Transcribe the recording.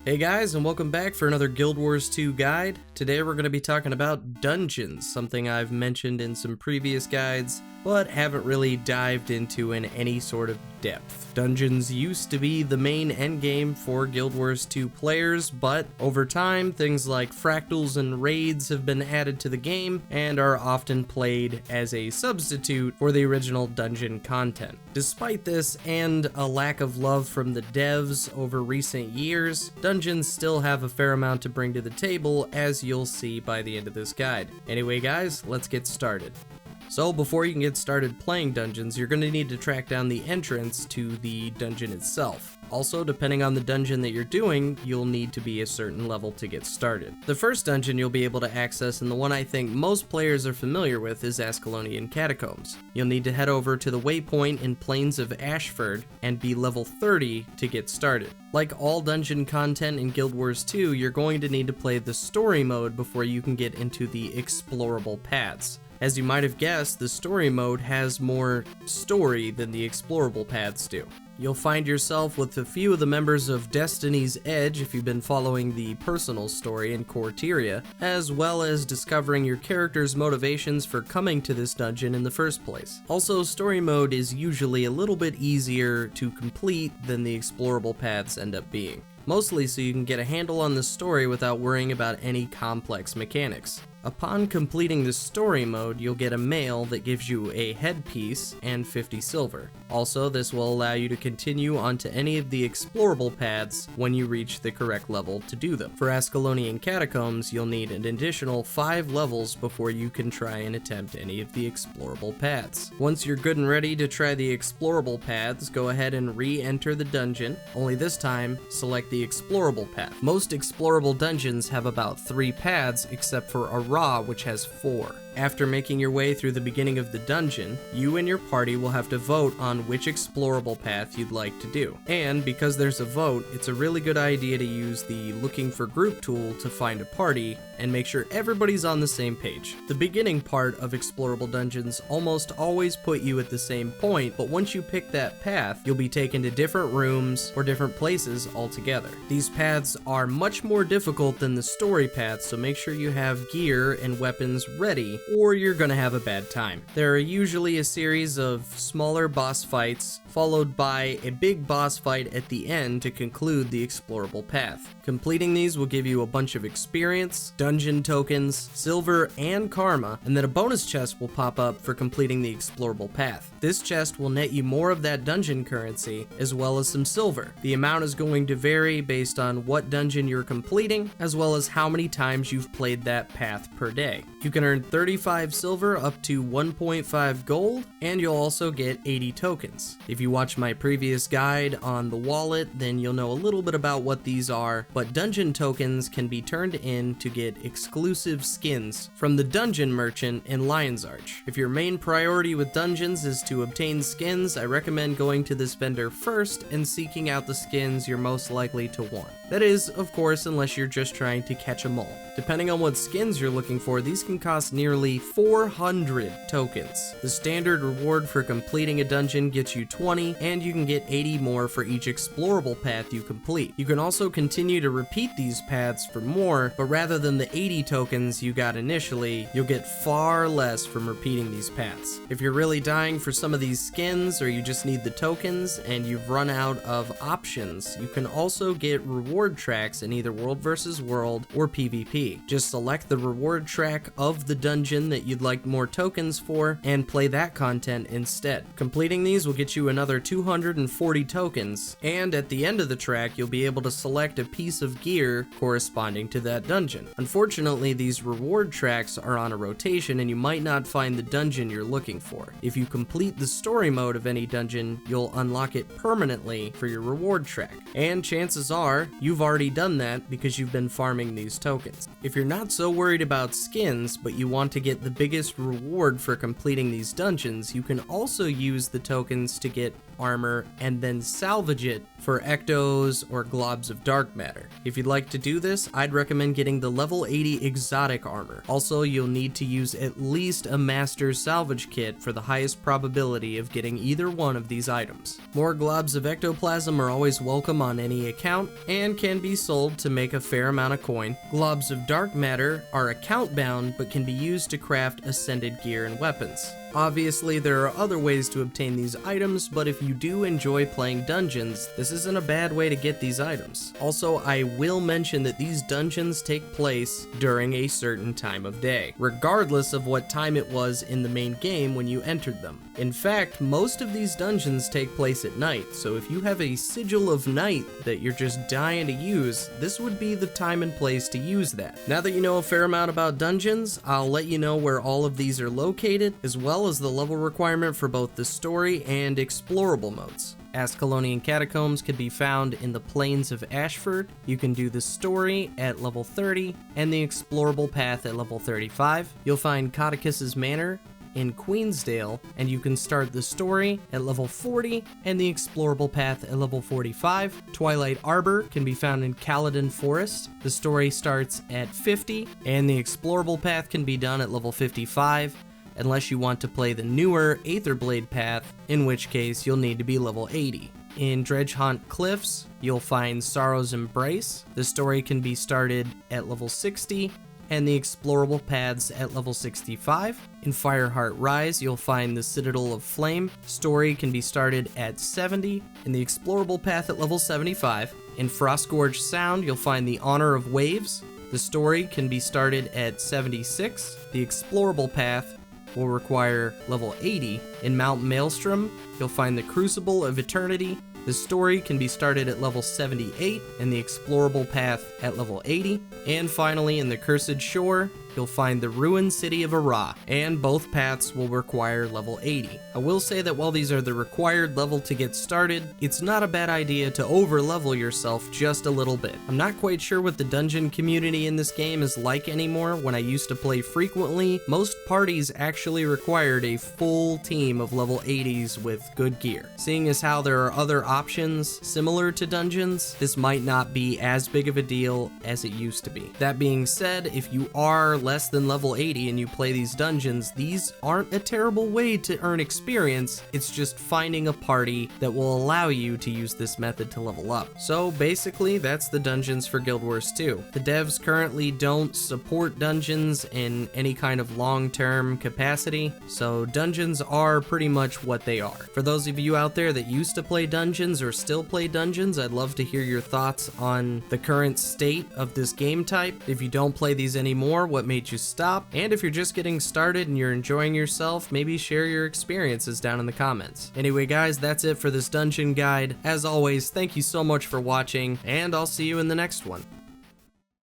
Hey guys, and welcome back for another Guild Wars 2 guide. Today we're going to be talking about dungeons, something I've mentioned in some previous guides, but haven't really dived into in any sort of depth. Dungeons used to be the main endgame for Guild Wars 2 players, but over time, things like fractals and raids have been added to the game and are often played as a substitute for the original dungeon content. Despite this and a lack of love from the devs over recent years, dungeons still have a fair amount to bring to the table, as you'll see by the end of this guide. Anyway guys, let's get started. So before you can get started playing dungeons, you're going to need to track down the entrance to the dungeon itself. Also, depending on the dungeon that you're doing, you'll need to be a certain level to get started. The first dungeon you'll be able to access, and the one I think most players are familiar with, is Ascalonian Catacombs. You'll need to head over to the waypoint in Plains of Ashford and be level 30 to get started. Like all dungeon content in Guild Wars 2, you're going to need to play the story mode before you can get into the explorable paths. As you might have guessed, the story mode has more story than the explorable paths do. You'll find yourself with a few of the members of Destiny's Edge if you've been following the personal story in Corteria, as well as discovering your character's motivations for coming to this dungeon in the first place. Also, story mode is usually a little bit easier to complete than the explorable paths end up being. Mostly so you can get a handle on the story without worrying about any complex mechanics. Upon completing the story mode, you'll get a mail that gives you a headpiece and 50 silver. Also, this will allow you to continue onto any of the explorable paths when you reach the correct level to do them. For Ascalonian Catacombs, you'll need an additional 5 levels before you can try and attempt any of the explorable paths. Once you're good and ready to try the explorable paths, go ahead and re-enter the dungeon, only this time, select the explorable path. Most explorable dungeons have about 3 paths, except for Ra, which has 4. After making your way through the beginning of the dungeon, you and your party will have to vote on which explorable path you'd like to do. And because there's a vote, it's a really good idea to use the looking for group tool to find a party and make sure everybody's on the same page. The beginning part of explorable dungeons almost always put you at the same point, but once you pick that path, you'll be taken to different rooms or different places altogether. These paths are much more difficult than the story paths, so make sure you have gear and weapons ready, or you're gonna have a bad time. There are usually a series of smaller boss fights, followed by a big boss fight at the end to conclude the explorable path. Completing these will give you a bunch of experience, dungeon tokens, silver, and karma, and then a bonus chest will pop up for completing the explorable path. This chest will net you more of that dungeon currency, as well as some silver. The amount is going to vary based on what dungeon you're completing, as well as how many times you've played that path per day. You can earn 35 silver up to 1.5 gold, and you'll also get 80 tokens. If you watch my previous guide on the wallet, then you'll know a little bit about what these are, but dungeon tokens can be turned in to get exclusive skins from the dungeon merchant in Lion's Arch. If your main priority with dungeons is to obtain skins, I recommend going to this vendor first and seeking out the skins you're most likely to want. That is, of course, unless you're just trying to catch them all. Depending on what skins you're looking for, these can cost nearly 400 tokens. The standard reward for completing a dungeon gets you 20, and you can get 80 more for each explorable path you complete. You can also continue to repeat these paths for more, but rather than the 80 tokens you got initially, you'll get far less from repeating these paths. If you're really dying for some of these skins, or you just need the tokens and you've run out of options, you can also get reward tracks in either World vs. World or PvP. Just select the reward track of the dungeon that you'd like more tokens for and play that content instead. Completing these will get you another 240 tokens, and at the end of the track you'll be able to select a piece of gear corresponding to that dungeon. Unfortunately, these reward tracks are on a rotation and you might not find the dungeon you're looking for. If you complete the story mode of any dungeon, you'll unlock it permanently for your reward track, and chances are you've already done that because you've been farming these tokens. If you're not so worried about skins, but you want to get the biggest reward for completing these dungeons, you can also use the tokens to get armor and then salvage it for ectos or globs of dark matter. If you'd like to do this, I'd recommend getting the level 80 exotic armor. Also, you'll need to use at least a master's salvage kit for the highest probability of getting either one of these items. More globs of ectoplasm are always welcome on any account and can be sold to make a fair amount of coin. Globs of dark matter are account bound but can be used to craft ascended gear and weapons. Obviously, there are other ways to obtain these items, but if you do enjoy playing dungeons, this isn't a bad way to get these items. Also, I will mention that these dungeons take place during a certain time of day, regardless of what time it was in the main game when you entered them. In fact, most of these dungeons take place at night, so if you have a sigil of night that you're just dying to use, this would be the time and place to use that. Now that you know a fair amount about dungeons, I'll let you know where all of these are located, as well as the level requirement for both the story and explorable modes. Ascalonian Catacombs can be found in the Plains of Ashford. You can do the story at level 30 and the explorable path at level 35. You'll find Codicus's Manor in Queensdale, and you can start the story at level 40 and the explorable path at level 45. Twilight Arbor can be found in Caledon Forest. The story starts at 50 and the explorable path can be done at level 55. Unless you want to play the newer Aetherblade path, in which case you'll need to be level 80. In Dredgehaunt Cliffs, you'll find Sorrow's Embrace. The story can be started at level 60, and the explorable paths at level 65. In Fireheart Rise, you'll find the Citadel of Flame. Story can be started at 70, and the explorable path at level 75. In Frostgorge Sound, you'll find the Honor of Waves. The story can be started at 76. The explorable path will require level 80. In Mount Maelstrom, you'll find the Crucible of Eternity. The story can be started at level 78 and the explorable path at level 80. And finally, in the Cursed Shore, you'll find the Ruined City of Ara, and both paths will require level 80. I will say that while these are the required level to get started, it's not a bad idea to over-level yourself just a little bit. I'm not quite sure what the dungeon community in this game is like anymore. When I used to play frequently, most parties actually required a full team of level 80s with good gear. Seeing as how there are other options similar to dungeons, this might not be as big of a deal as it used to be. That being said, if you are less than level 80 and you play these dungeons, these aren't a terrible way to earn experience. It's just finding a party that will allow you to use this method to level up. So basically, that's the dungeons for Guild Wars 2. The devs currently don't support dungeons in any kind of long-term capacity, so dungeons are pretty much what they are. For those of you out there that used to play dungeons or still play dungeons, I'd love to hear your thoughts on the current state of this game type. If you don't play these anymore, what made you stop? And if you're just getting started and you're enjoying yourself, maybe share your experiences down in the comments. Anyway guys, that's it for this dungeon guide. As always, thank you so much for watching, and I'll see you in the next one.